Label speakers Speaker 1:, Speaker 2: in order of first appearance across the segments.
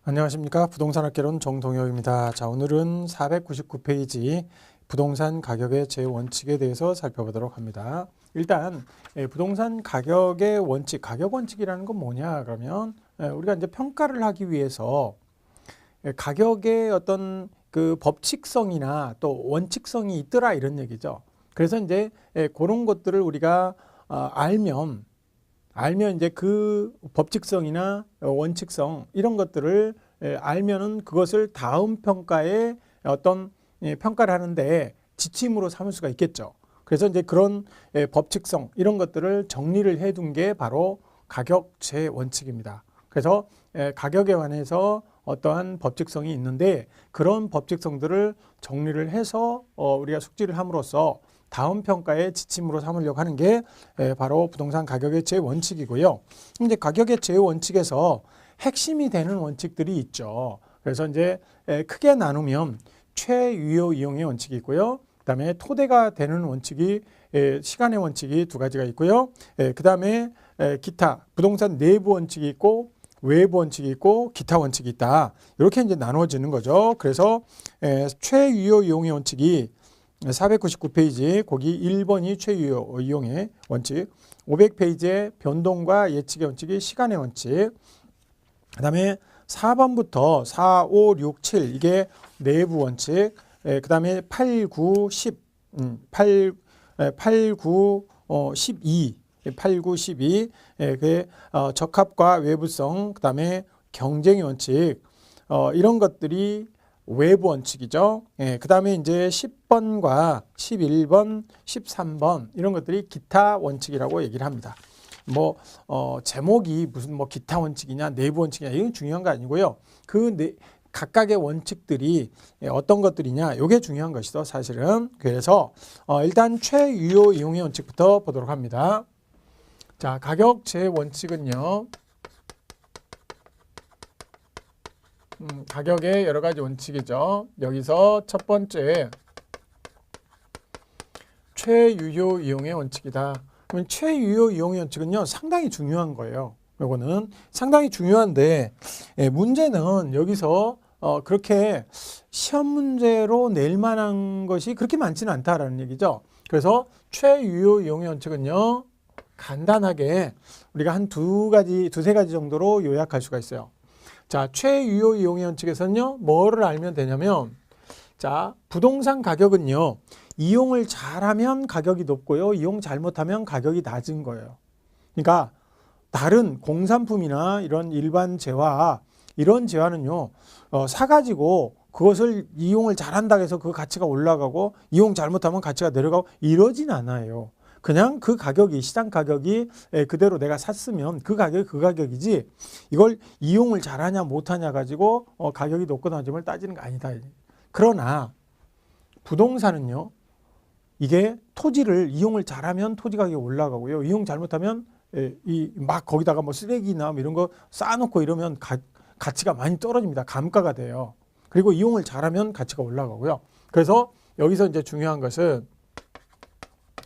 Speaker 1: 안녕하십니까. 부동산학개론 정동혁입니다. 자, 오늘은 499페이지 부동산 가격의 제 원칙에 대해서 살펴보도록 합니다. 일단 부동산 가격의 원칙, 가격 원칙이라는 건 뭐냐 그러면 우리가 이제 평가를 하기 위해서 가격의 어떤 그 법칙성이나 또 원칙성이 있더라 이런 얘기죠. 그래서 이제 그런 것들을 우리가 알면 이제 그 법칙성이나 원칙성 이런 것들을 알면은 그것을 다음 평가에 어떤 평가를 하는데 지침으로 삼을 수가 있겠죠. 그래서 이제 그런 법칙성 이런 것들을 정리를 해둔 게 바로 가격 제원칙입니다. 그래서 가격에 관해서 어떠한 법칙성이 있는데 그런 법칙성들을 정리를 해서 우리가 숙지를 함으로써 다음 평가의 지침으로 삼으려고 하는 게 바로 부동산 가격의 제원칙이고요. 이제 가격의 제원칙에서 핵심이 되는 원칙들이 있죠. 그래서 이제 크게 나누면 최유효 이용의 원칙이 있고요. 그다음에 토대가 되는 원칙이 시간의 원칙이 두 가지가 있고요. 그다음에 기타 부동산 내부 원칙이 있고 외부 원칙이 있고 기타 원칙이 있다. 이렇게 이제 나누어지는 거죠. 그래서 최유효 이용의 원칙이 499페이지 거기 1번이 최유효 이용의 원칙, 500페이지의 변동과 예측의 원칙이 시간의 원칙, 그 다음에 4번부터 4, 5, 6, 7 이게 내부 원칙, 그 다음에 8, 9, 10, 8, 9, 12, 8, 9, 12, 그 적합과 외부성, 그 다음에 경쟁의 원칙, 이런 것들이 외부 원칙이죠. 그 다음에 이제 10번과 11번, 13번 이런 것들이 기타 원칙이라고 얘기를 합니다. 제목이 무슨 기타 원칙이냐 내부 원칙이냐 이건 중요한 거 아니고요. 각각의 원칙들이 어떤 것들이냐 이게 중요한 것이죠. 사실은. 그래서 일단 최유효 이용의 원칙부터 보도록 합니다. 자, 가격 제원칙은요. 가격의 여러 가지 원칙이죠. 여기서 첫 번째 최유효 이용의 원칙이다. 그러면 최유효 이용의 원칙은요 상당히 중요한 거예요. 이거는 상당히 중요한데 문제는 여기서 그렇게 시험 문제로 낼 만한 것이 그렇게 많지는 않다라는 얘기죠. 그래서 최유효 이용의 원칙은요 간단하게 우리가 한 두세 가지 정도로 요약할 수가 있어요. 자, 최유효 이용의 원칙에서는요, 뭐를 알면 되냐면, 자, 부동산 가격은요, 이용을 잘하면 가격이 높고요, 이용 잘못하면 가격이 낮은 거예요. 그러니까, 다른 공산품이나 이런 일반 재화, 이런 재화는요, 사가지고 그것을 이용을 잘한다고 해서 그 가치가 올라가고, 이용 잘못하면 가치가 내려가고, 이러진 않아요. 그냥 그 가격이 시장 가격이 그대로 내가 샀으면 그 가격이 그 가격이지 이걸 이용을 잘하냐 못하냐 가지고 가격이 높거나 낮음을 따지는 거 아니다. 그러나 부동산은요. 이게 토지를 이용을 잘하면 토지 가격이 올라가고요. 이용 잘못하면 막 거기다가 쓰레기나 이런 거 쌓아놓고 이러면 가치가 많이 떨어집니다. 감가가 돼요. 그리고 이용을 잘하면 가치가 올라가고요. 그래서 여기서 이제 중요한 것은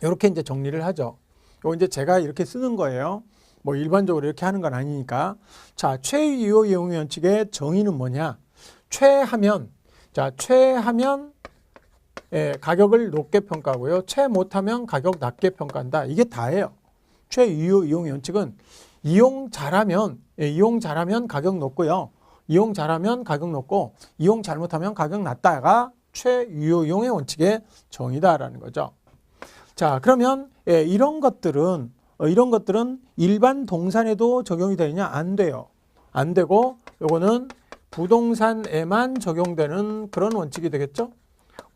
Speaker 1: 이렇게 이제 정리를 하죠. 요 이제 제가 이렇게 쓰는 거예요. 일반적으로 이렇게 하는 건 아니니까. 자, 최유효 이용의 원칙의 정의는 뭐냐? 최하면 가격을 높게 평가하고요. 최 못하면 가격 낮게 평가한다. 이게 다예요. 최유효 이용의 원칙은 이용 잘하면 가격 높고요. 이용 잘하면 가격 높고 이용 잘못하면 가격 낮다가 최유효 이용의 원칙의 정의다라는 거죠. 자, 그러면 이런 것들은 일반 동산에도 적용이 되느냐? 안 돼요. 안 되고 요거는 부동산에만 적용되는 그런 원칙이 되겠죠?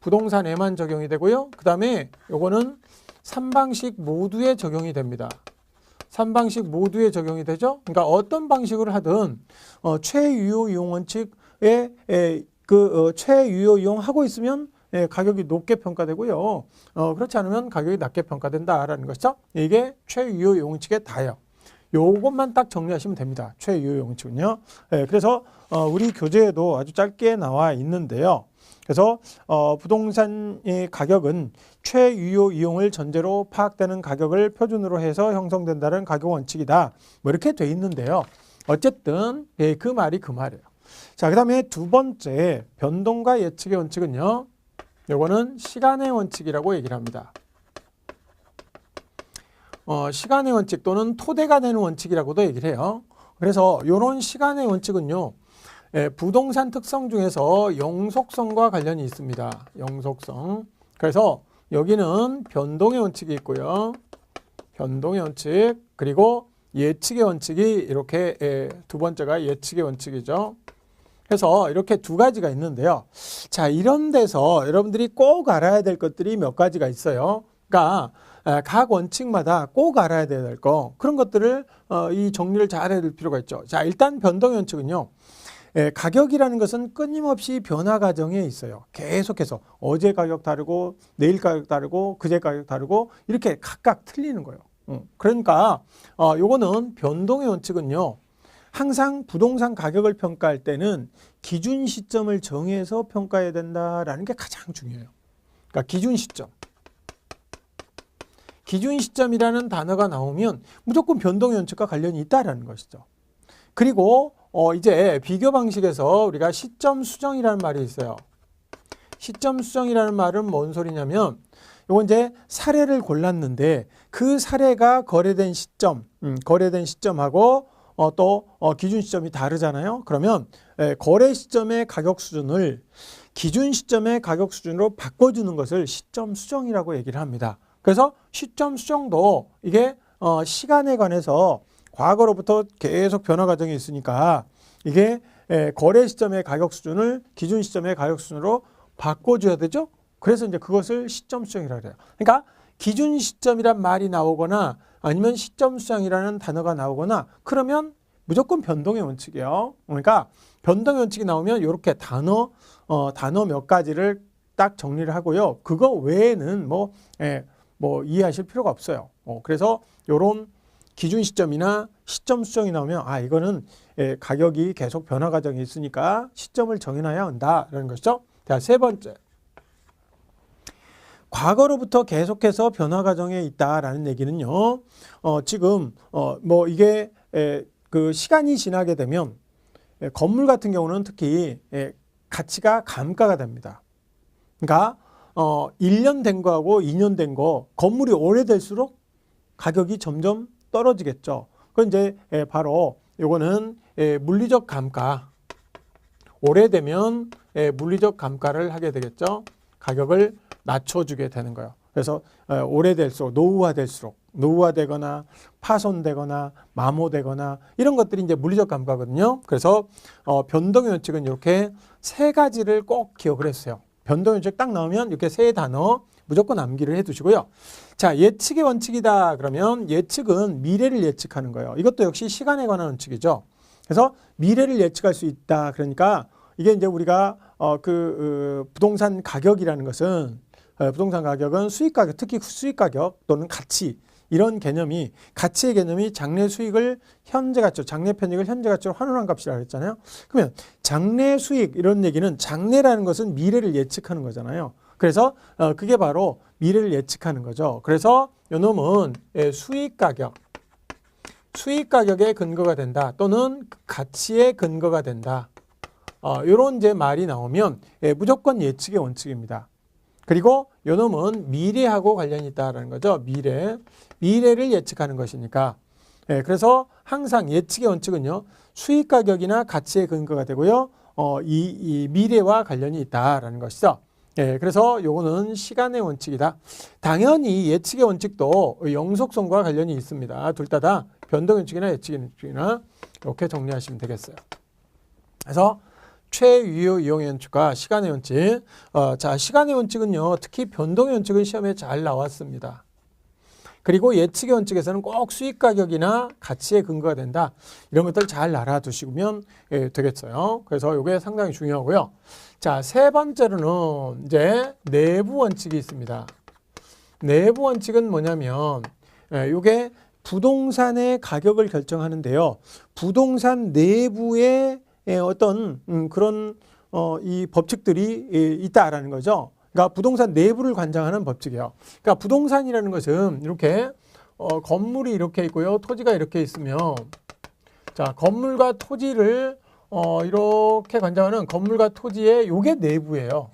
Speaker 1: 부동산에만 적용이 되고요. 그 다음에 요거는 3방식 모두에 적용이 됩니다. 3방식 모두에 적용이 되죠? 그러니까 어떤 방식으로 하든 최유효 이용 원칙에 최유효 이용하고 있으면 가격이 높게 평가되고요. 그렇지 않으면 가격이 낮게 평가된다라는 것이죠. 이게 최유효 이용 원칙의 다예요. 요것만 딱 정리하시면 됩니다. 최유효 이용 원칙은요. 그래서 우리 교재에도 아주 짧게 나와 있는데요. 그래서 부동산의 가격은 최유효 이용을 전제로 파악되는 가격을 표준으로 해서 형성된다는 가격 원칙이다. 이렇게 돼 있는데요. 어쨌든 그 말이 그 말이에요. 자, 그 다음에 두 번째 변동과 예측의 원칙은요. 요거는 시간의 원칙이라고 얘기를 합니다. 시간의 원칙 또는 토대가 되는 원칙이라고도 얘기를 해요. 그래서 이런 시간의 원칙은요. 부동산 특성 중에서 영속성과 관련이 있습니다. 영속성. 그래서 여기는 변동의 원칙이 있고요. 변동의 원칙 그리고 예측의 원칙이 이렇게 두 번째가 예측의 원칙이죠. 그래서 이렇게 두 가지가 있는데요. 자, 이런 데서 여러분들이 꼭 알아야 될 것들이 몇 가지가 있어요. 그러니까 각 원칙마다 꼭 알아야 될 거 그런 것들을 이 정리를 잘 해야 될 필요가 있죠. 자, 일단 변동의 원칙은요. 가격이라는 것은 끊임없이 변화 과정에 있어요. 계속해서 어제 가격 다르고 내일 가격 다르고 그제 가격 다르고 이렇게 각각 틀리는 거예요. 그러니까 요거는 변동의 원칙은요. 항상 부동산 가격을 평가할 때는 기준 시점을 정해서 평가해야 된다라는 게 가장 중요해요. 그러니까 기준 시점. 기준 시점이라는 단어가 나오면 무조건 변동의 원칙과 관련이 있다라는 것이죠. 그리고 이제 비교 방식에서 우리가 시점 수정이라는 말이 있어요. 시점 수정이라는 말은 뭔 소리냐면 요건 이제 사례를 골랐는데 그 사례가 거래된 시점하고 또 기준 시점이 다르잖아요. 그러면 거래 시점의 가격 수준을 기준 시점의 가격 수준으로 바꿔주는 것을 시점 수정이라고 얘기를 합니다. 그래서 시점 수정도 이게 시간에 관해서 과거로부터 계속 변화 과정이 있으니까 이게 거래 시점의 가격 수준을 기준 시점의 가격 수준으로 바꿔줘야 되죠. 그래서 이제 그것을 시점 수정이라고 해요. 그러니까 기준 시점이란 말이 나오거나 아니면 시점 수정이라는 단어가 나오거나 그러면 무조건 변동의 원칙이에요. 그러니까 변동의 원칙이 나오면 이렇게 단어 몇 가지를 딱 정리를 하고요. 그거 외에는 뭐 이해하실 필요가 없어요. 그래서 이런 기준 시점이나 시점 수정이 나오면 이거는 가격이 계속 변화 과정이 있으니까 시점을 정해놔야 한다라는 것이죠. 자, 세 번째. 과거로부터 계속해서 변화 과정에 있다라는 얘기는요. 지금 이게 그 시간이 지나게 되면 건물 같은 경우는 특히 가치가 감가가 됩니다. 그러니까 1년 된 거하고 2년 된 거 건물이 오래될수록 가격이 점점 떨어지겠죠. 그건 이제 바로 요거는 물리적 감가. 오래되면 물리적 감가를 하게 되겠죠. 가격을 낮춰주게 되는 거예요. 그래서 오래될수록 노후화되거나 파손되거나 마모되거나 이런 것들이 이제 물리적 감가거든요. 그래서 변동의 원칙은 이렇게 세 가지를 꼭 기억을 했어요. 변동의 원칙 딱 나오면 이렇게 세 단어 무조건 암기를 해 두시고요. 자, 예측의 원칙이다 그러면 예측은 미래를 예측하는 거예요. 이것도 역시 시간에 관한 원칙이죠. 그래서 미래를 예측할 수 있다. 그러니까 이게 이제 우리가 부동산 가격이라는 것은 부동산 가격은 수익 가격, 특히 수익 가격 또는 가치 이런 개념이 가치의 개념이 장래 수익을 현재 가치로 장래 편익을 현재 가치로 환원한 값이라고 했잖아요. 그러면 장래 수익 이런 얘기는 장래라는 것은 미래를 예측하는 거잖아요. 그래서 그게 바로 미래를 예측하는 거죠. 그래서 요놈은 수익 가격의 근거가 된다 또는 가치의 근거가 된다. 이런 이제 말이 나오면 무조건 예측의 원칙입니다. 그리고 요놈은 미래하고 관련이 있다라는 거죠. 미래를 예측하는 것이니까. 그래서 항상 예측의 원칙은요. 수익 가격이나 가치의 근거가 되고요. 이 미래와 관련이 있다라는 것이죠. 그래서 요거는 시간의 원칙이다. 당연히 예측의 원칙도 영속성과 관련이 있습니다. 둘 다 변동의 원칙이나 예측의 원칙이나 이렇게 정리하시면 되겠어요. 그래서 최유효 이용의 원칙과 시간의 원칙. 자, 시간의 원칙은요. 특히 변동의 원칙은 시험에 잘 나왔습니다. 그리고 예측의 원칙에서는 꼭 수익 가격이나 가치의 근거가 된다. 이런 것들 잘 알아두시면 되겠어요. 그래서 이게 상당히 중요하고요. 자, 세 번째로는 이제 내부 원칙이 있습니다. 내부 원칙은 뭐냐면 이게 부동산의 가격을 결정하는데요. 부동산 내부에 어떤 그런 이 법칙들이 있다라는 거죠. 그러니까 부동산 내부를 관장하는 법칙이에요. 그러니까 부동산이라는 것은 이렇게 건물이 이렇게 있고요. 토지가 이렇게 있으면 자, 건물과 토지를 이렇게 관장하는 건물과 토지의 요게 내부예요.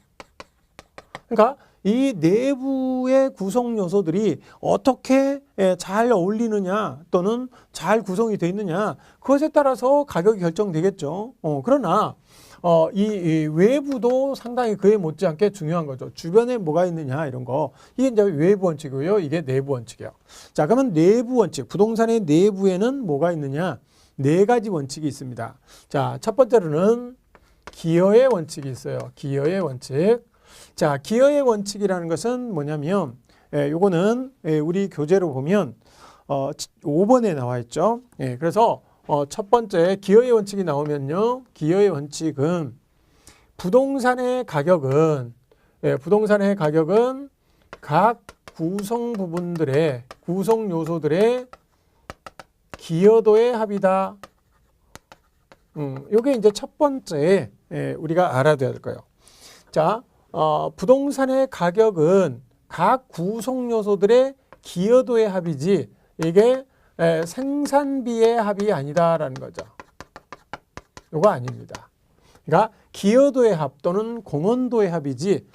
Speaker 1: 그러니까 이 내부의 구성 요소들이 어떻게 잘 어울리느냐 또는 잘 구성이 되어 있느냐 그것에 따라서 가격이 결정되겠죠. 그러나 이 외부도 상당히 그에 못지않게 중요한 거죠. 주변에 뭐가 있느냐 이런 거. 이게 이제 외부 원칙이고요. 이게 내부 원칙이에요. 자, 그러면 내부 원칙, 부동산의 내부에는 뭐가 있느냐? 네 가지 원칙이 있습니다. 자, 첫 번째로는 기여의 원칙이 있어요. 기여의 원칙. 자, 기여의 원칙이라는 것은 뭐냐면 요거는 우리 교재로 보면 5번에 나와 있죠. 그래서 첫 번째 기여의 원칙이 나오면요. 기여의 원칙은 부동산의 가격은 각 구성 부분들의 구성 요소들의 기여도의 합이다. 요게 이제 첫 번째 우리가 알아둬야 될 거예요. 자, 부동산의 가격은 각 구성 요소들의 기여도의 합이지 이게 생산비의 합이 아니다라는 거죠. 이거 아닙니다. 그러니까 기여도의 합 또는 공헌도의 합이지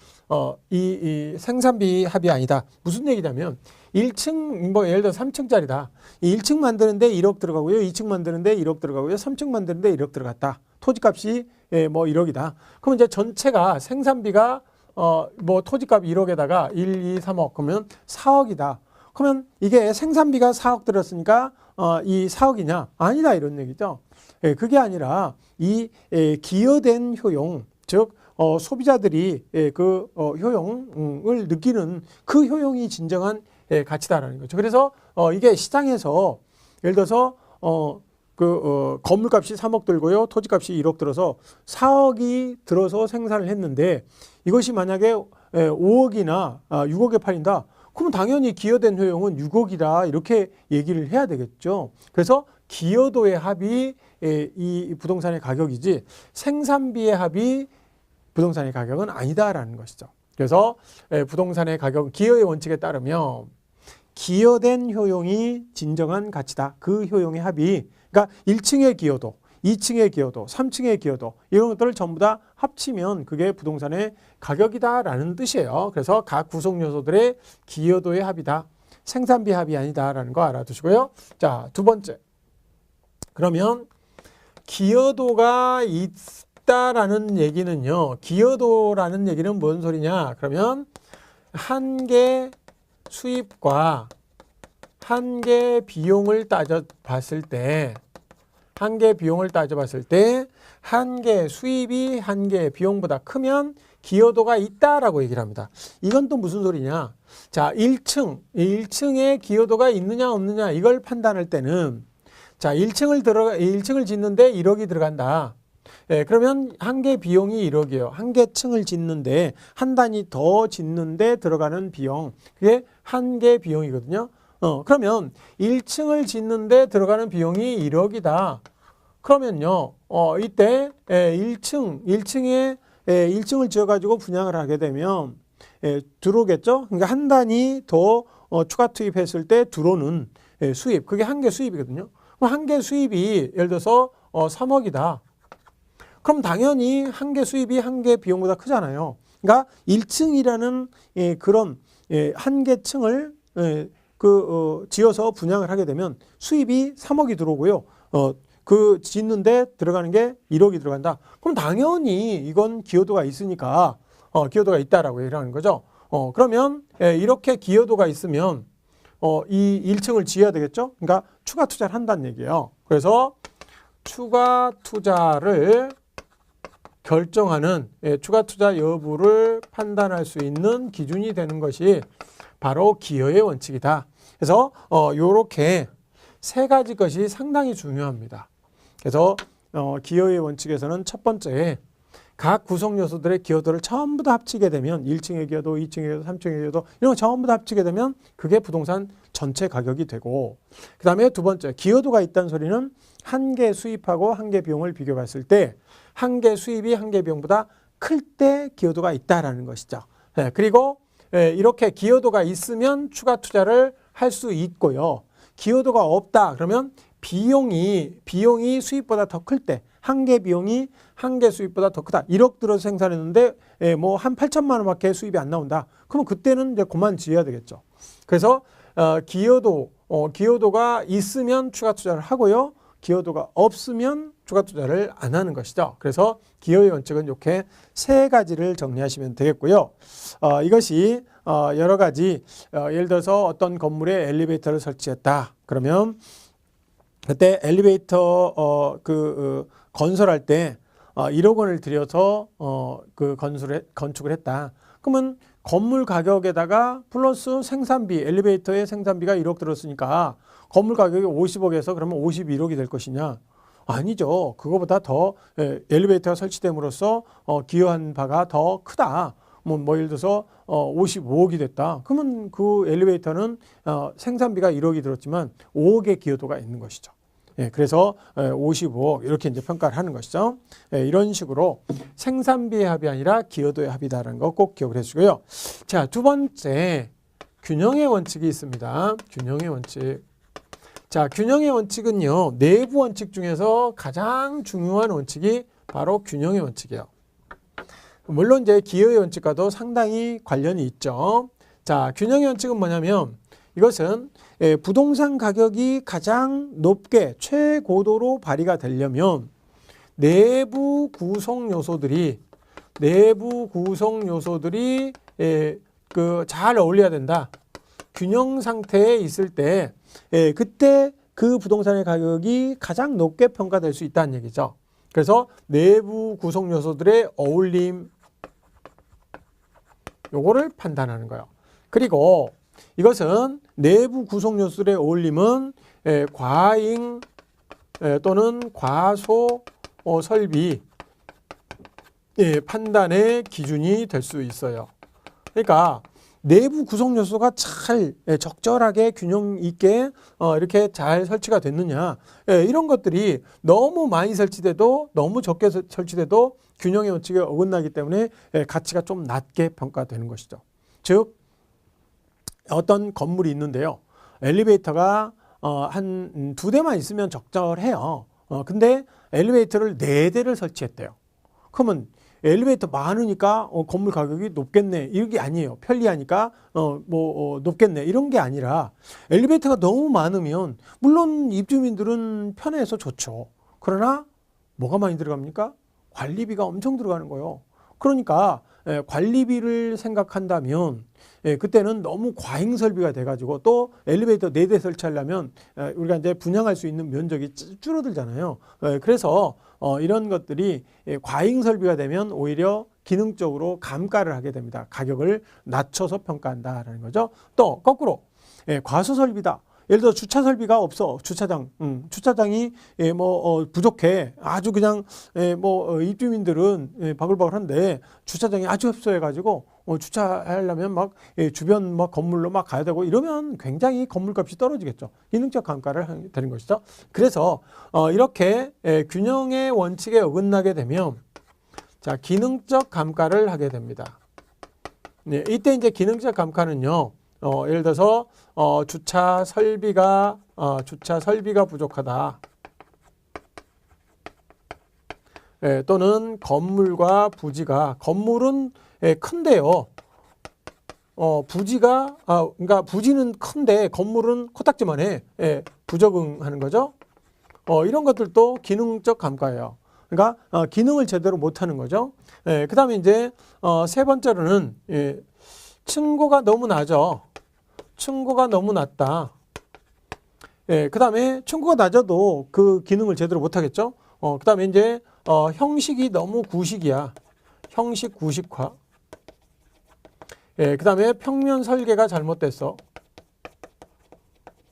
Speaker 1: 이 생산비 합이 아니다. 무슨 얘기냐면 1층 뭐 예를 들어 3층짜리다. 1층 만드는데 1억 들어가고요. 2층 만드는데 1억 들어가고요. 3층 만드는데 1억 들어갔다. 토지값이 뭐 1억이다. 그럼 이제 전체가 생산비가 뭐 토지값 1억에다가 1, 2, 3억 그러면 4억이다. 그러면 이게 생산비가 4억 들었으니까 이 4억이냐? 아니다 이런 얘기죠. 그게 아니라 이 기여된 효용, 즉 소비자들이 그 효용을 느끼는 그 효용이 진정한 가치다라는 거죠. 그래서 이게 시장에서 예를 들어서 건물값이 3억 들고요, 토지값이 1억 들어서 4억이 들어서 생산을 했는데 이것이 만약에 5억이나 6억에 팔린다. 그럼 당연히 기여된 효용은 6억이다 이렇게 얘기를 해야 되겠죠. 그래서 기여도의 합이 이 부동산의 가격이지 생산비의 합이 부동산의 가격은 아니다라는 것이죠. 그래서 부동산의 가격은 기여의 원칙에 따르면 기여된 효용이 진정한 가치다. 그 효용의 합이 그러니까 1층의 기여도, 2층의 기여도, 3층의 기여도 이런 것들을 전부 다 합치면 그게 부동산의 가격이다라는 뜻이에요. 그래서 각 구성 요소들의 기여도의 합이다. 생산비 합이 아니다라는 거 알아두시고요. 자, 두 번째. 그러면 기여도가 있다라는 얘기는요. 기여도라는 얘기는 뭔 소리냐? 그러면 한 개 수입과 한 개 비용을 따져봤을 때 한 개 비용을 따져봤을 때 한 개 수입이 한 개 비용보다 크면 기여도가 있다라고 얘기를 합니다. 이건 또 무슨 소리냐? 자, 1층에 기여도가 있느냐 없느냐 이걸 판단할 때는 자, 1층을 짓는데 1억이 들어간다. 그러면 한 개 비용이 1억이에요. 한 개 층을 짓는데 한 단위 더 짓는데 들어가는 비용. 그게 한 개 비용이거든요. 그러면 1층을 짓는데 들어가는 비용이 1억이다. 그러면요, 이때 1층을 지어가지고 분양을 하게 되면 들어오겠죠? 그러니까 한 단위 더 추가 투입했을 때 들어오는 수입, 그게 한 개 수입이거든요. 그럼 한 개 수입이 예를 들어서 3억이다. 그럼 당연히 한 개 수입이 한 개 비용보다 크잖아요. 그러니까 1층이라는 그런 한 개 층을 지어서 분양을 하게 되면 수입이 3억이 들어오고요. 그 짓는데 들어가는 게 1억이 들어간다. 그럼 당연히 이건 기여도가 있으니까 기여도가 있다라고 얘기를 하는 거죠. 그러면 이렇게 기여도가 있으면 이 1층을 지어야 되겠죠. 그러니까 추가 투자를 한다는 얘기예요. 그래서 추가 투자를 결정하는 추가 투자 여부를 판단할 수 있는 기준이 되는 것이 바로 기여의 원칙이다. 그래서 요렇게 세 가지 것이 상당히 중요합니다. 그래서 기여의 원칙에서는 첫 번째 각 구성 요소들의 기여도를 전부 다 합치게 되면 1층의 기여도, 2층의 기여도, 3층의 기여도 이런 거 전부 다 합치게 되면 그게 부동산 전체 가격이 되고 그 다음에 두 번째 기여도가 있다는 소리는 한 개 수입하고 한 개 비용을 비교 봤을 때 한 개 수입이 한 개 비용보다 클 때 기여도가 있다라는 것이죠. 그리고 이렇게 기여도가 있으면 추가 투자를 할 수 있고요. 기여도가 없다 그러면 비용이 수입보다 더 클 때 한 개 비용이 한 개 수입보다 더 크다. 1억 들어서 생산했는데 뭐 한 8천만 원밖에 수입이 안 나온다. 그러면 그때는 이제 그만 지어야 되겠죠. 그래서 기여도가 있으면 추가 투자를 하고요. 기여도가 없으면 추가 투자를 안 하는 것이죠. 그래서 기여의 원칙은 이렇게 세 가지를 정리하시면 되겠고요. 이것이 여러 가지 예를 들어서 어떤 건물에 엘리베이터를 설치했다. 그러면 그때 엘리베이터 건설할 때 1억 원을 들여서 건축을 했다. 그러면 건물 가격에다가 플러스 생산비, 엘리베이터의 생산비가 1억 들었으니까 건물 가격이 50억에서 그러면 51억이 될 것이냐? 아니죠. 그거보다 더 엘리베이터가 설치됨으로써 기여한 바가 더 크다. 뭐 예를 들어서 55억이 됐다. 그러면 그 엘리베이터는 생산비가 1억이 들었지만 5억의 기여도가 있는 것이죠. 그래서 55억 이렇게 이제 평가를 하는 것이죠. 이런 식으로 생산비의 합이 아니라 기여도의 합이다라는 거 꼭 기억을 해주고요. 자, 두 번째 균형의 원칙이 있습니다. 균형의 원칙. 자, 균형의 원칙은요, 내부 원칙 중에서 가장 중요한 원칙이 바로 균형의 원칙이에요. 물론 이제 기여의 원칙과도 상당히 관련이 있죠. 자, 균형의 원칙은 뭐냐면 이것은 부동산 가격이 가장 높게 최고도로 발휘가 되려면 내부 구성 요소들이 잘 어울려야 된다. 균형 상태에 있을 때 그때 그 부동산의 가격이 가장 높게 평가될 수 있다는 얘기죠. 그래서 내부 구성 요소들의 어울림 요거를 판단하는 거예요. 그리고 이것은 내부 구성 요소들의 어울림은 과잉 또는 과소 설비 판단의 기준이 될 수 있어요. 그러니까 내부 구성 요소가 잘 적절하게 균형 있게 이렇게 잘 설치가 됐느냐, 이런 것들이 너무 많이 설치돼도 너무 적게 설치돼도 균형의 원칙에 어긋나기 때문에 가치가 좀 낮게 평가되는 것이죠. 즉 어떤 건물이 있는데요, 엘리베이터가 한 2대만 있으면 적절해요. 근데 엘리베이터를 4대를 설치했대요. 그러면 엘리베이터 많으니까 건물 가격이 높겠네, 이게 아니에요. 편리하니까 높겠네, 이런 게 아니라 엘리베이터가 너무 많으면 물론 입주민들은 편해서 좋죠. 그러나 뭐가 많이 들어갑니까? 관리비가 엄청 들어가는 거예요. 그러니까 관리비를 생각한다면 그때는 너무 과잉 설비가 돼가지고 또 엘리베이터 4대 설치하려면 우리가 이제 분양할 수 있는 면적이 줄어들잖아요. 그래서 이런 것들이 과잉 설비가 되면 오히려 기능적으로 감가를 하게 됩니다. 가격을 낮춰서 평가한다라는 거죠. 또 거꾸로 과소 설비다. 예를 들어 주차 설비가 없어. 주차장이 부족해. 아주 그냥 입주민들은 바글바글한데 주차장이 아주 협소해가지고 주차하려면 막 주변 막 건물로 막 가야 되고 이러면 굉장히 건물값이 떨어지겠죠. 기능적 감가를 되는 것이죠. 그래서 이렇게 균형의 원칙에 어긋나게 되면 자, 기능적 감가를 하게 됩니다. 이때 이제 기능적 감가는요, 예를 들어서 주차 설비가 부족하다. 또는 건물과 부지가, 건물은 큰데요. 그러니까 부지는 큰데 건물은 코딱지만 해. 부적응하는 거죠. 이런 것들도 기능적 감가예요. 그러니까 기능을 제대로 못하는 거죠. 그 다음에 이제 세 번째로는 층고가 너무 낮아. 층고가 너무 낮다. 그 다음에 층고가 낮아도 그 기능을 제대로 못하겠죠. 그 다음에 이제 형식이 너무 구식이야. 형식 구식화. 그 다음에 평면 설계가 잘못됐어.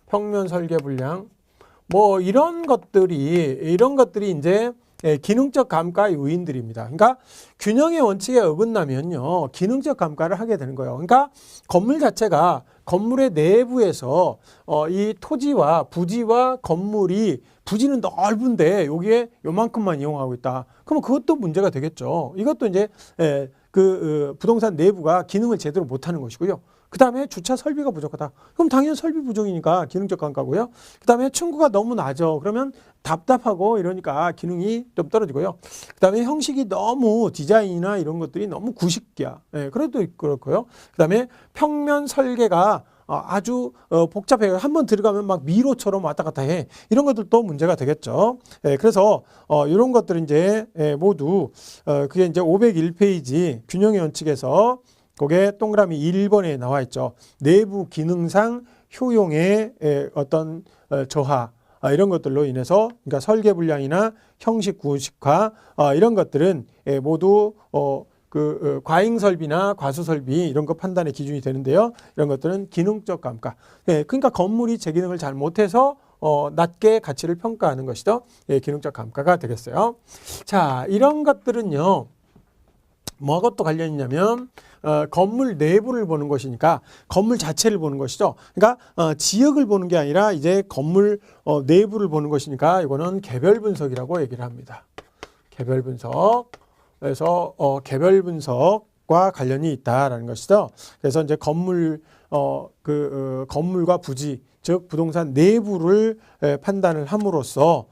Speaker 1: 평면 설계 불량. 이런 것들이 이제 기능적 감가의 요인들입니다. 그러니까 균형의 원칙에 어긋나면요, 기능적 감가를 하게 되는 거예요. 그러니까 건물 자체가 건물의 내부에서 이 토지와 부지와 건물이, 부지는 넓은데 여기에 요만큼만 이용하고 있다. 그러면 그것도 문제가 되겠죠. 이것도 이제 부동산 내부가 기능을 제대로 못하는 것이고요. 그다음에 주차 설비가 부족하다. 그럼 당연히 설비 부족이니까 기능적 감가고요. 그다음에 층고가 너무 낮아. 그러면 답답하고 이러니까 기능이 좀 떨어지고요. 그다음에 형식이 너무 디자인이나 이런 것들이 너무 구식이야. 예, 그래도 그렇고요. 그다음에 평면 설계가 아주 복잡해요. 한번 들어가면 막 미로처럼 왔다 갔다 해. 이런 것들도 문제가 되겠죠. 예, 그래서 이런 것들은 이제 모두 그게 이제 501페이지 균형의 원칙에서 그게 동그라미 1번에 나와 있죠. 내부 기능상 효용의 어떤 저하 이런 것들로 인해서 그러니까 설계 불량이나 형식 구식화 이런 것들은 모두 과잉 설비나 과수 설비 이런 거 판단의 기준이 되는데요. 이런 것들은 기능적 감가. 그러니까 건물이 제 기능을 잘 못해서 낮게 가치를 평가하는 것이죠. 기능적 감가가 되겠어요. 자, 이런 것들은요. 뭐하고 또 관련이 있냐면 건물 내부를 보는 것이니까 건물 자체를 보는 것이죠. 그러니까 지역을 보는 게 아니라 이제 건물 내부를 보는 것이니까 이거는 개별 분석이라고 얘기를 합니다. 개별 분석. 그래서 개별 분석과 관련이 있다라는 것이죠. 그래서 이제 건물과 부지, 즉 부동산 내부를 판단을 함으로써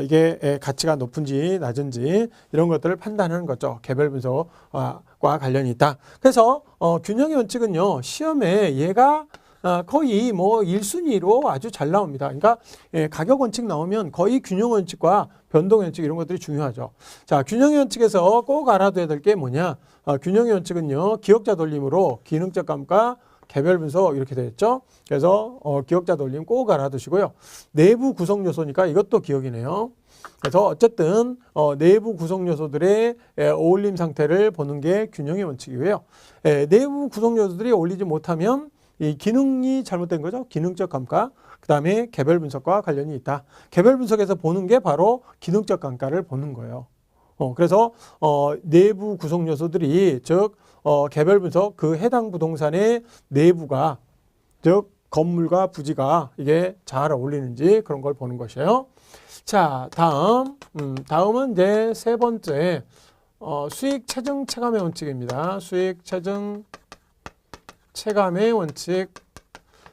Speaker 1: 이게 가치가 높은지 낮은지 이런 것들을 판단하는 거죠. 개별 분석과 관련이 있다. 그래서 균형의 원칙은요. 시험에 얘가 거의 뭐 1순위로 아주 잘 나옵니다. 그러니까 가격 원칙 나오면 거의 균형 원칙과 변동 원칙 이런 것들이 중요하죠. 자, 균형의 원칙에서 꼭 알아둬야 될 게 뭐냐? 균형의 원칙은요. 기억자 돌림으로 기능적 감가, 개별 분석 이렇게 되어 있죠. 그래서 기억자 돌림 꼭 알아두시고요. 내부 구성 요소니까 이것도 기억이네요. 그래서 어쨌든 내부 구성 요소들의 어울림 상태를 보는 게 균형의 원칙이고요. 내부 구성 요소들이 어울리지 못하면 이 기능이 잘못된 거죠. 기능적 감가. 그 다음에 개별 분석과 관련이 있다. 개별 분석에서 보는 게 바로 기능적 감가를 보는 거예요. 그래서 내부 구성 요소들이 즉 개별 분석 그 해당 부동산의 내부가 즉 건물과 부지가 이게 잘 어울리는지 그런 걸 보는 것이에요. 자, 다음은 이제 세 번째 수익 체증 체감의 원칙입니다. 수익 체증 체감의 원칙.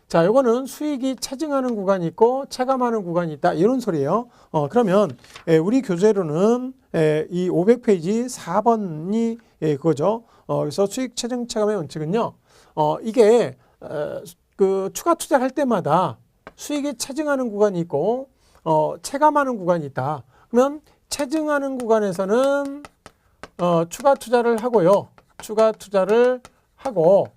Speaker 1: 자, 요거는 수익이 체증하는 구간이 있고 체감하는 구간이 있다. 이런 소리예요. 그러면 우리 교재로는 이 500페이지 4번이 그거죠. 그래서 수익 체증 체감의 원칙은요. 이게 그 추가 투자를 할 때마다 수익이 체증하는 구간이 있고 체감하는 구간이 있다. 그러면 체증하는 구간에서는 추가 투자를 하고요. 추가 투자를 하고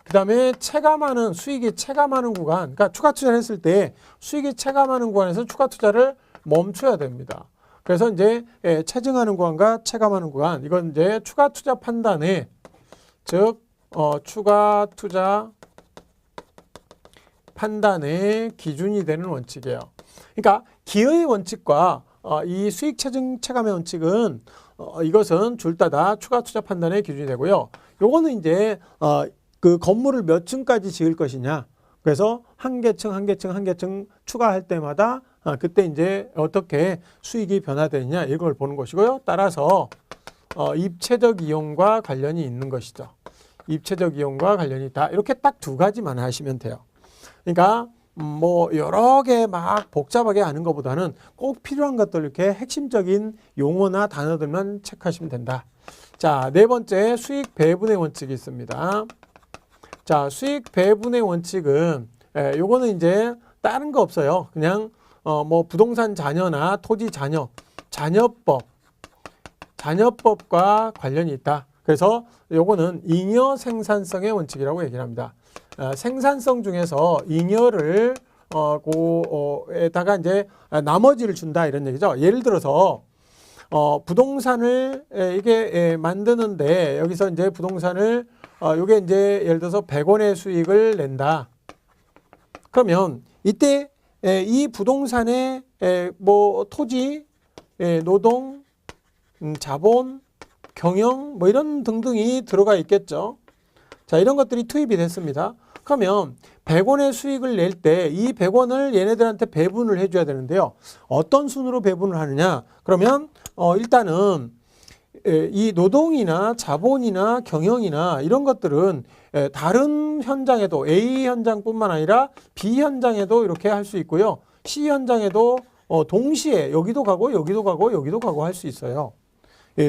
Speaker 1: 그 다음에 체감하는 수익이 체감하는 구간, 그러니까 추가 투자를 했을 때 수익이 체감하는 구간에서 추가 투자를 멈춰야 됩니다. 그래서 이제 체증하는 구간과 체감하는 구간, 이건 이제 추가 투자 판단의 즉 추가 투자 판단의 기준이 되는 원칙이에요. 그러니까 기여의 원칙과 이 수익 체증 체감의 원칙은 이것은 둘 다 추가 투자 판단의 기준이 되고요. 요거는 이제 그 건물을 몇 층까지 지을 것이냐. 그래서 한 개층 추가할 때마다 그때 이제 어떻게 수익이 변화되느냐 이걸 보는 것이고요. 따라서 입체적 이용과 관련이 있는 것이죠. 입체적 이용과 관련이 있다. 이렇게 딱 두 가지만 하시면 돼요. 그러니까 뭐 여러 개 막 복잡하게 아는 것보다는 꼭 필요한 것들 이렇게 핵심적인 용어나 단어들만 체크하시면 된다. 자, 네 번째 수익 배분의 원칙이 있습니다. 자, 수익 배분의 원칙은 요거는 이제 다른 거 없어요. 그냥 뭐 부동산 잔여나 토지 잔여, 잔여법과 관련이 있다. 그래서 요거는 잉여 생산성의 원칙이라고 얘기를 합니다. 생산성 중에서 잉여를 에다가 이제 나머지를 준다 이런 얘기죠. 예를 들어서 부동산을 이게 만드는데 여기서 이제 부동산을 요게 이제 예를 들어서 100원의 수익을 낸다. 그러면 이때 이 부동산에 뭐 토지, 노동, 자본, 경영 뭐 이런 등등이 들어가 있겠죠. 자, 이런 것들이 투입이 됐습니다. 그러면 100원의 수익을 낼 때 이 100원을 얘네들한테 배분을 해줘야 되는데요. 어떤 순으로 배분을 하느냐? 그러면 일단은 이 노동이나 자본이나 경영이나 이런 것들은 다른 현장에도 A 현장뿐만 아니라 B 현장에도 이렇게 할 수 있고요. C 현장에도 동시에 여기도 가고 여기도 가고 여기도 가고 할 수 있어요.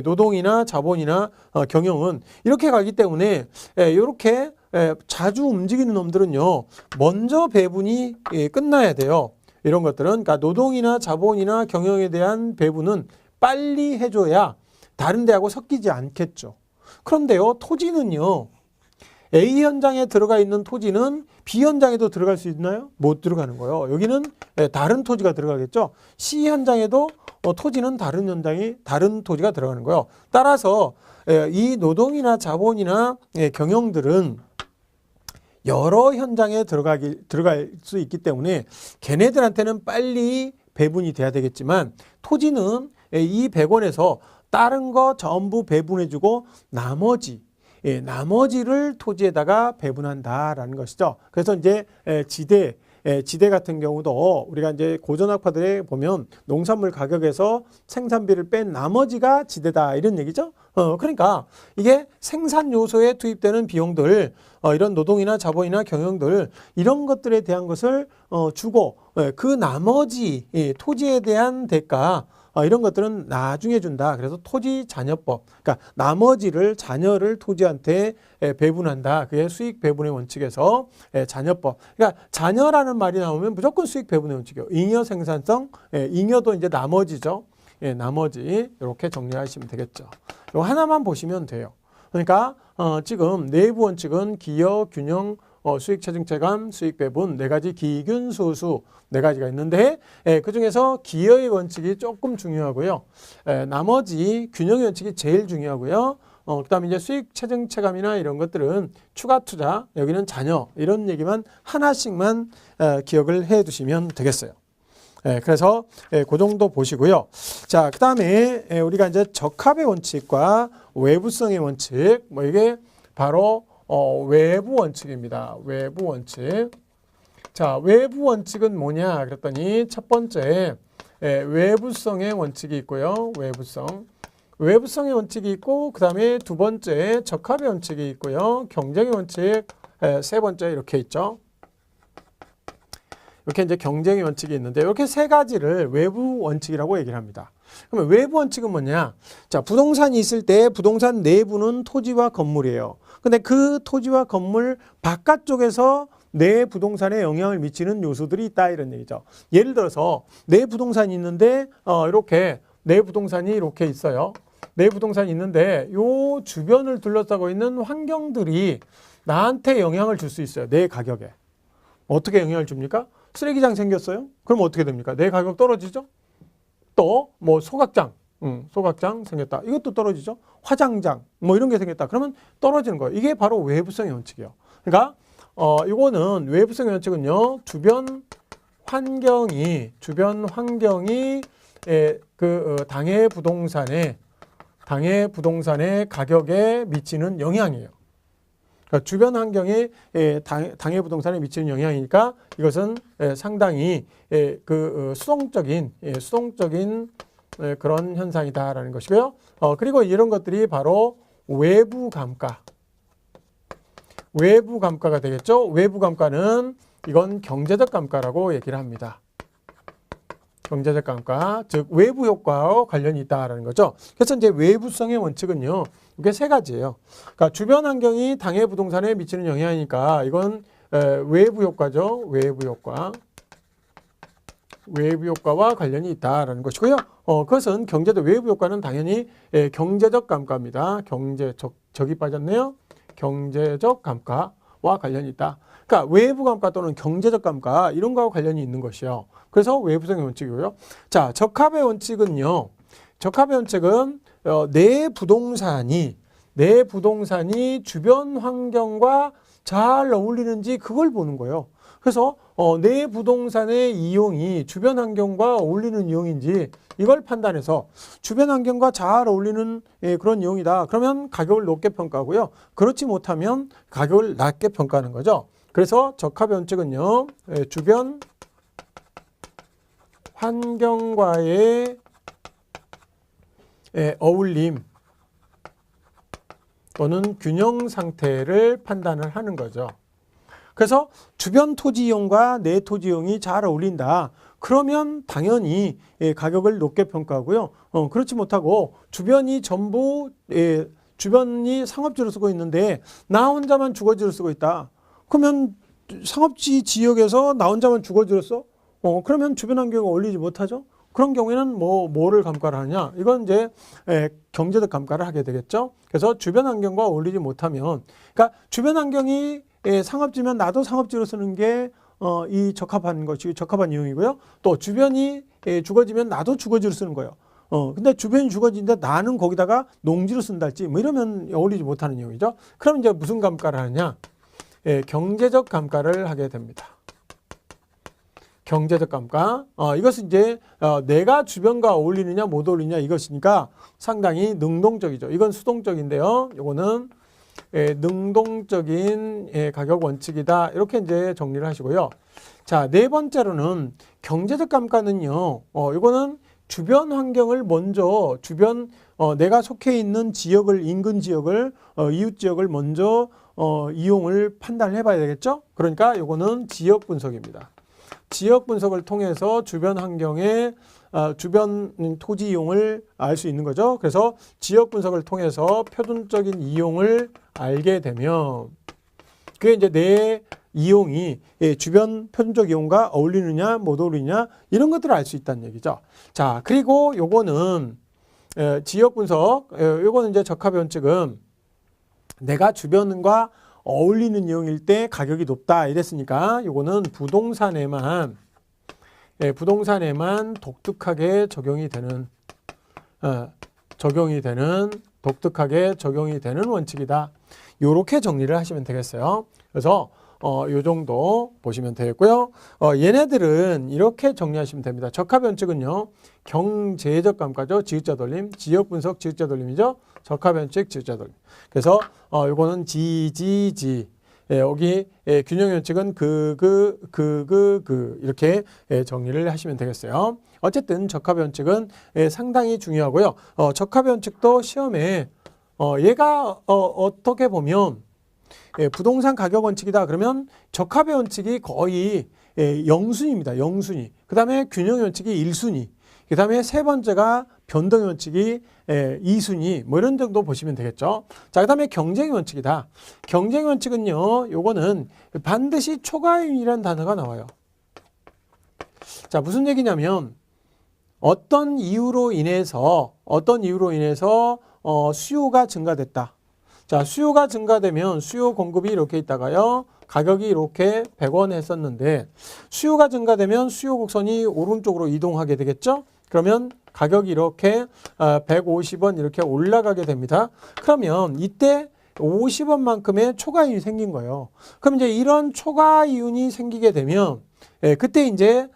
Speaker 1: 노동이나 자본이나 경영은 이렇게 가기 때문에 이렇게 자주 움직이는 놈들은요. 먼저 배분이 끝나야 돼요. 이런 것들은 그러니까 노동이나 자본이나 경영에 대한 배분은 빨리 해줘야 다른 데하고 섞이지 않겠죠. 그런데요. 토지는요. A 현장에 들어가 있는 토지는 B 현장에도 들어갈 수 있나요? 못 들어가는 거예요. 여기는 다른 토지가 들어가겠죠. C 현장에도 토지는 다른 토지가 들어가는 거예요. 따라서 이 노동이나 자본이나 경영들은 여러 현장에 들어갈 수 있기 때문에 걔네들한테는 빨리 배분이 돼야 되겠지만 토지는 이 100원에서 다른 거 전부 배분해주고 나머지를 토지에다가 배분한다라는 것이죠. 그래서 이제 지대 같은 경우도 우리가 이제 고전학파들에 보면 농산물 가격에서 생산비를 뺀 나머지가 지대다 이런 얘기죠. 그러니까 이게 생산 요소에 투입되는 비용들, 이런 노동이나 자본이나 경영들 이런 것들에 대한 것을 주고 그 나머지 토지에 대한 대가 이런 것들은 나중에 준다. 그래서 토지자녀법. 그러니까 나머지를 자녀를 토지한테 배분한다. 그게 수익 배분의 원칙에서 자녀법. 그러니까 자녀라는 말이 나오면 무조건 수익 배분의 원칙이에요. 잉여 생산성, 잉여도 이제 나머지죠. 나머지 이렇게 정리하시면 되겠죠. 이거 하나만 보시면 돼요. 그러니까 지금 내부 원칙은 기여, 균형, 수익 체증 체감, 수익 배분 네 가지 기균, 수수 네 가지가 있는데 그 중에서 기여의 원칙이 조금 중요하고요. 나머지 균형의 원칙이 제일 중요하고요. 그다음에 이제 수익 체증 체감이나 이런 것들은 추가 투자, 여기는 자녀 이런 얘기만 하나씩만 기억을 해 두시면 되겠어요. 그래서 그 정도 보시고요. 자, 그다음에 우리가 이제 적합의 원칙과 외부성의 원칙, 뭐 이게 바로 외부 원칙입니다. 외부 원칙. 자, 외부 원칙은 뭐냐? 그랬더니 첫 번째 외부성의 원칙이 있고요. 외부성의 원칙이 있고 그다음에 두 번째 적합의 원칙이 있고요. 경쟁의 원칙 세 번째 이렇게 있죠. 이렇게 이제 경쟁의 원칙이 있는데 이렇게 세 가지를 외부 원칙이라고 얘기를 합니다. 그러면 외부 원칙은 뭐냐? 자, 부동산이 있을 때 부동산 내부는 토지와 건물이에요. 근데 그 토지와 건물 바깥쪽에서 내 부동산에 영향을 미치는 요소들이 있다 이런 얘기죠. 예를 들어서 내 부동산이 있는데 이렇게 내 부동산이 이렇게 있어요. 내 부동산이 있는데 요 주변을 둘러싸고 있는 환경들이 나한테 영향을 줄 수 있어요. 내 가격에. 어떻게 영향을 줍니까? 쓰레기장 생겼어요? 그럼 어떻게 됩니까? 내 가격 떨어지죠? 또 뭐 소각장 생겼다. 이것도 떨어지죠? 화장장 뭐 이런 게 생겼다. 그러면 떨어지는 거예요. 이게 바로 외부성의 원칙이에요. 그러니까 이거는 외부성의 원칙은요. 주변 환경이 당해 부동산의 가격에 미치는 영향이에요. 그러니까 주변 환경에 당해 부동산에 미치는 영향이니까 이것은 상당히 수동적인 그런 현상이다라는 것이고요. 그리고 이런 것들이 바로 외부 감가가 되겠죠. 외부 감가는 이건 경제적 감가라고 얘기를 합니다. 경제적 감가, 즉 외부 효과와 관련이 있다라는 거죠. 그래서 이제 외부성의 원칙은요, 이게 세 가지예요. 그러니까 주변 환경이 당해 부동산에 미치는 영향이니까 이건 외부 효과죠. 외부 효과와 관련이 있다라는 것이고요. 그것은 경제적 외부 효과는 당연히 경제적 감가입니다. 적이 빠졌네요. 경제적 감가와 관련이 있다. 그러니까 외부 감가 또는 경제적 감가 이런 거와 관련이 있는 것이요. 그래서 외부성의 원칙이고요. 자, 적합의 원칙은요. 적합의 원칙은 내 부동산이 주변 환경과 잘 어울리는지 그걸 보는 거예요. 그래서 내 부동산의 이용이 주변 환경과 어울리는 이용인지 이걸 판단해서 주변 환경과 잘 어울리는 그런 이용이다. 그러면 가격을 높게 평가하고요. 그렇지 못하면 가격을 낮게 평가하는 거죠. 그래서 적합의 원칙은요. 주변 환경과의 어울림 또는 균형 상태를 판단을 하는 거죠. 그래서 주변 토지 이용과 내 토지 이용이 잘 어울린다. 그러면 당연히 가격을 높게 평가하고요. 그렇지 못하고 주변이 전부 주변이 상업지로 쓰고 있는데 나 혼자만 주거지로 쓰고 있다. 그러면 상업지 지역에서 나 혼자만 주거지로 써? 그러면 주변 환경에 어울리지 못하죠. 그런 경우에는 뭐를 감가를 하냐? 이건 이제 경제적 감가를 하게 되겠죠. 그래서 주변 환경과 어울리지 못하면, 그러니까 주변 환경이 상업지면 나도 상업지로 쓰는 게 이 적합한 것이 적합한 이용이고요. 또 주변이 주거지면 나도 주거지로 쓰는 거예요. 근데 주변이 주거지인데 나는 거기다가 농지로 쓴달지 뭐 이러면 어울리지 못하는 이용이죠. 그럼 이제 무슨 감가를 하느냐? 경제적 감가를 하게 됩니다. 경제적 감가. 이것은 이제 내가 주변과 어울리느냐 못 어울리느냐 이것이니까 상당히 능동적이죠. 이건 수동적인데요. 요거는 능동적인 가격 원칙이다. 이렇게 이제 정리를 하시고요. 자, 네 번째로는 경제적 감가는요. 이거는 주변 환경을 먼저 내가 속해 있는 지역을 인근 지역을 이웃 지역을 먼저 이용을 판단을 해봐야 되겠죠. 그러니까 이거는 지역 분석입니다. 지역 분석을 통해서 주변 환경의 주변 토지 이용을 알 수 있는 거죠. 그래서 지역 분석을 통해서 표준적인 이용을 알게 되면 그게 이제 내 이용이 주변 표준적 이용과 어울리느냐 못 어울리느냐 이런 것들을 알 수 있다는 얘기죠. 자, 그리고 요거는 지역 분석, 요거는 이제 적합 원칙은 내가 주변과 어울리는 이용일 때 가격이 높다 이랬으니까 요거는 부동산에만 독특하게 적용이 되는 독특하게 적용이 되는 원칙이다. 요렇게 정리를 하시면 되겠어요. 그래서 요 정도 보시면 되겠고요. 얘네들은 이렇게 정리하시면 됩니다. 적합 원칙은요. 경제적 감가죠. 지읒자 돌림, 지역 분석 지읒자 돌림이죠. 적합 원칙 지읒자 돌림. 그래서 요거는 지지지. 여기 균형 원칙은 이렇게 정리를 하시면 되겠어요. 어쨌든 적합 원칙은 상당히 중요하고요. 적합 원칙도 시험에 얘가 어떻게 보면 부동산 가격 원칙이다. 그러면 적합의 원칙이 거의 0순위입니다. 0순위. 그 다음에 균형 원칙이 1순위. 그 다음에 세 번째가 변동 원칙이 2순위. 뭐 이런 정도 보시면 되겠죠. 자, 그 다음에 경쟁 원칙이다. 경쟁 원칙은요. 요거는 반드시 초과이윤이라는 단어가 나와요. 자, 무슨 얘기냐면 어떤 이유로 인해서 수요가 증가됐다. 자, 수요가 증가되면 수요 공급이 이렇게 있다가요. 가격이 이렇게 100원 했었는데 수요가 증가되면 수요 곡선이 오른쪽으로 이동하게 되겠죠. 그러면 가격이 이렇게 150원 이렇게 올라가게 됩니다. 그러면 이때 50원만큼의 초과이윤이 생긴 거예요. 그럼 이제 이런 초과이윤이 생기게 되면 그때 이제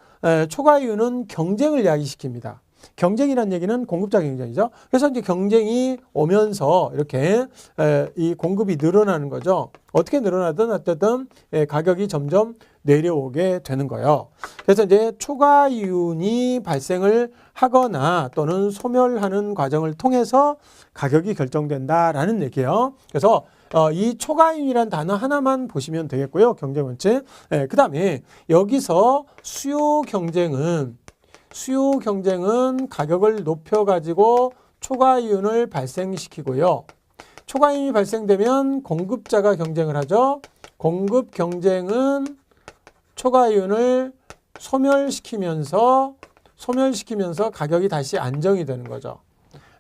Speaker 1: 초과이윤은 경쟁을 야기시킵니다. 경쟁이라는 얘기는 공급자 경쟁이죠. 그래서 이제 경쟁이 오면서 이렇게 이 공급이 늘어나는 거죠. 어떻게 늘어나든 어쨌든 가격이 점점 내려오게 되는 거예요. 그래서 이제 초과이윤이 발생을 하거나 또는 소멸하는 과정을 통해서 가격이 결정된다라는 얘기예요. 그래서 이 초과이윤이라는 단어 하나만 보시면 되겠고요. 경쟁 원칙. 그 다음에 여기서 수요 경쟁은 가격을 높여가지고 초과이윤을 발생시키고요. 초과이윤이 발생되면 공급자가 경쟁을 하죠. 공급 경쟁은 초과이윤을 소멸시키면서 가격이 다시 안정이 되는 거죠.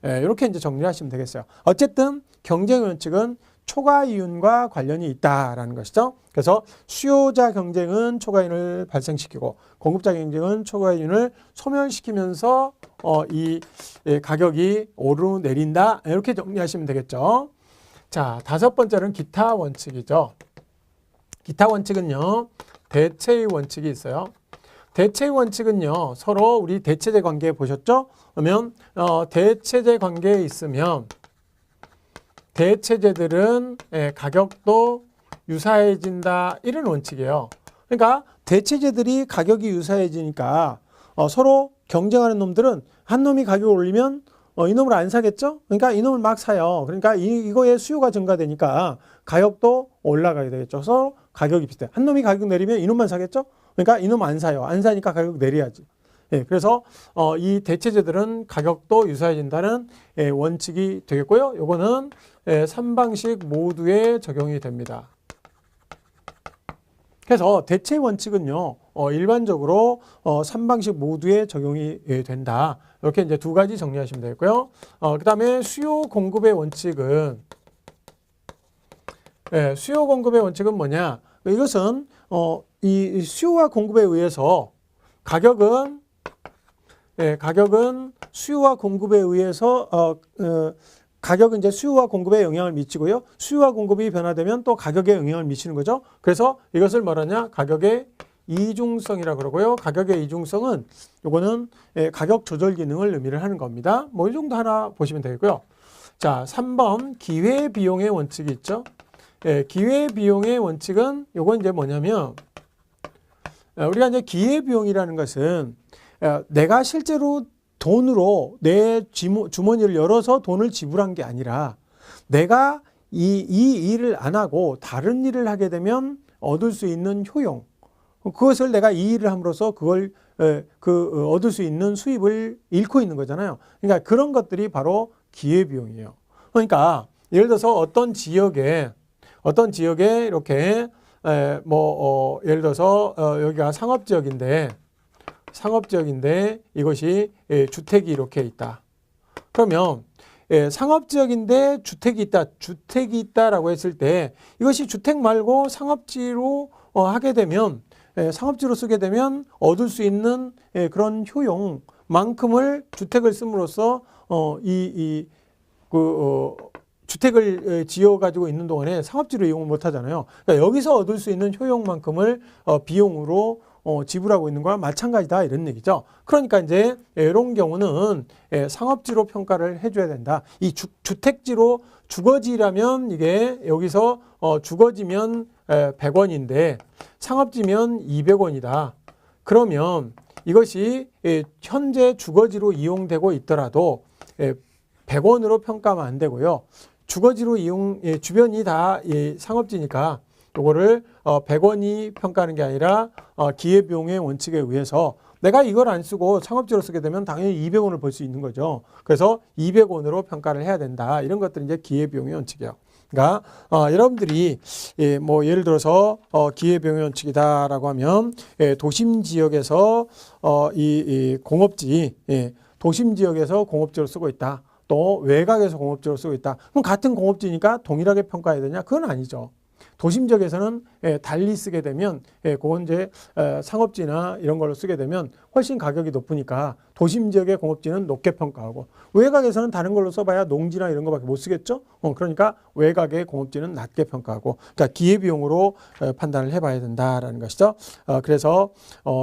Speaker 1: 이렇게 이제 정리하시면 되겠어요. 어쨌든 경쟁 원칙은 초과이윤과 관련이 있다라는 것이죠. 그래서 수요자 경쟁은 초과이윤을 발생시키고 공급자 경쟁은 초과이윤을 소멸시키면서 이 가격이 오르내린다 이렇게 정리하시면 되겠죠. 자, 다섯 번째는 기타 원칙이죠. 기타 원칙은요. 대체의 원칙이 있어요. 대체의 원칙은요. 서로 우리 대체제 관계 보셨죠? 그러면 대체제 관계에 있으면 대체제들은 가격도 유사해진다 이런 원칙이에요. 그러니까 대체제들이 가격이 유사해지니까 서로 경쟁하는 놈들은 한 놈이 가격을 올리면 이놈을 안 사겠죠? 그러니까 이놈을 막 사요. 그러니까 이거의 수요가 증가되니까 가격도 올라가게 되겠죠. 그래서 가격이 비슷해. 한 놈이 가격 내리면 이놈만 사겠죠? 그러니까 이놈 안 사요. 안 사니까 가격 내려야지. 예, 그래서 이 대체제들은 가격도 유사해진다는 원칙이 되겠고요. 요거는 3방식 모두에 적용이 됩니다. 그래서 대체 원칙은요, 일반적으로 3방식 모두에 적용이 된다. 이렇게 이제 두 가지 정리하시면 되겠고요. 그 다음에 수요 공급의 원칙은, 수요 공급의 원칙은 뭐냐? 이것은, 이 수요와 공급에 의해서 가격은 수요와 공급에 의해서, 가격은 이제 수요와 공급에 영향을 미치고요. 수요와 공급이 변화되면 또 가격에 영향을 미치는 거죠. 그래서 이것을 뭐라냐? 가격의 이중성이라고 그러고요. 가격의 이중성은 요거는 가격 조절 기능을 의미를 하는 겁니다. 뭐 이 정도 하나 보시면 되고요. 자, 3번 기회 비용의 원칙이 있죠. 기회 비용의 원칙은 요건 이제 뭐냐면 우리가 이제 기회 비용이라는 것은 내가 실제로 돈으로 내 주머니를 열어서 돈을 지불한 게 아니라 내가 이 일을 안 하고 다른 일을 하게 되면 얻을 수 있는 효용, 그것을 내가 이 일을 함으로써 그걸 얻을 수 있는 수입을 잃고 있는 거잖아요. 그러니까 그런 것들이 바로 기회비용이에요. 그러니까 예를 들어서 어떤 지역에 이렇게 예를 들어서 여기가 상업지역인데 이것이 주택이 이렇게 있다. 그러면 상업지역인데 주택이 있다라고 했을 때 이것이 주택 말고 상업지로 하게 되면 상업지로 쓰게 되면 얻을 수 있는 그런 효용만큼을 주택을 씀으로써 주택을 지어가지고 있는 동안에 상업지로 이용을 못 하잖아요. 그러니까 여기서 얻을 수 있는 효용만큼을 비용으로 지불하고 있는 거와 마찬가지다 이런 얘기죠. 그러니까 이제 이런 경우는 상업지로 평가를 해줘야 된다. 이 주택지로 주거지라면 이게 여기서 주거지면 100원인데 상업지면 200원이다. 그러면 이것이 현재 주거지로 이용되고 있더라도 100원으로 평가하면 안 되고요. 주거지로 주변이 다 상업지니까 요거를 100원이 평가하는 게 아니라 기회비용의 원칙에 의해서 내가 이걸 안 쓰고 상업지로 쓰게 되면 당연히 200원을 벌 수 있는 거죠. 그래서 200원으로 평가를 해야 된다. 이런 것들이 이제 기회비용의 원칙이에요. 그러니까 여러분들이 예를 들어서 기회비용의 원칙이다라고 하면 도심 지역에서 이 공업지 도심 지역에서 공업지로 쓰고 있다. 또 외곽에서 공업지로 쓰고 있다. 그럼 같은 공업지니까 동일하게 평가해야 되냐? 그건 아니죠. 도심 지역에서는 달리 쓰게 되면 그건 이제 상업지나 이런 걸로 쓰게 되면 훨씬 가격이 높으니까 도심 지역의 공업지는 높게 평가하고 외곽에서는 다른 걸로 써봐야 농지나 이런 거밖에 못 쓰겠죠. 그러니까 외곽의 공업지는 낮게 평가하고 그러니까 기회비용으로 판단을 해봐야 된다라는 것이죠. 그래서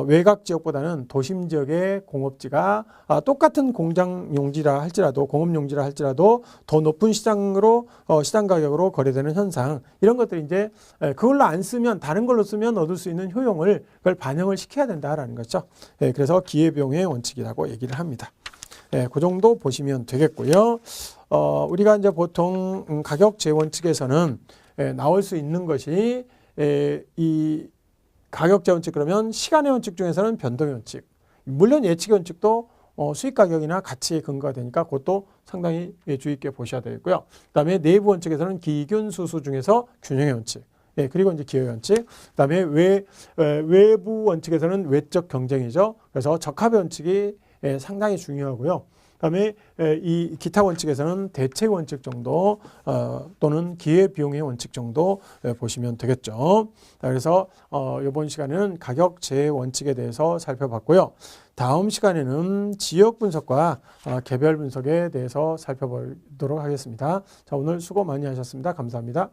Speaker 1: 외곽 지역보다는 도심 지역의 공업지가 똑같은 공장 용지라 할지라도 공업 용지라 할지라도 더 높은 시장 가격으로 거래되는 현상 이런 것들이 이제 그걸로 안 쓰면 다른 걸로 쓰면 얻을 수 있는 효용을 그걸 반영을 시켜야 된다라는 거죠. 그래서 기회비용의 원칙이라고 얘기를 합니다. 그 정도 보시면 되겠고요. 우리가 이제 보통 가격제 원칙에서는 나올 수 있는 것이 이 가격제 원칙 그러면 시간의 원칙 중에서는 변동의 원칙. 물론 예측의 원칙도 수익 가격이나 가치에 근거가 되니까 그것도 상당히 주의 있게 보셔야 되겠고요. 그다음에 내부 원칙에서는 기균 수수 중에서 균형의 원칙. 그리고 이제 기회 원칙. 그다음에 외부 원칙에서는 외적 경쟁이죠. 그래서 적합의 원칙이 상당히 중요하고요. 그다음에 이 기타 원칙에서는 대체 원칙 정도 또는 기회 비용의 원칙 정도 보시면 되겠죠. 그래서 이번 시간에는 가격 제 원칙에 대해서 살펴봤고요. 다음 시간에는 지역 분석과 개별 분석에 대해서 살펴보도록 하겠습니다. 자, 오늘 수고 많이 하셨습니다. 감사합니다.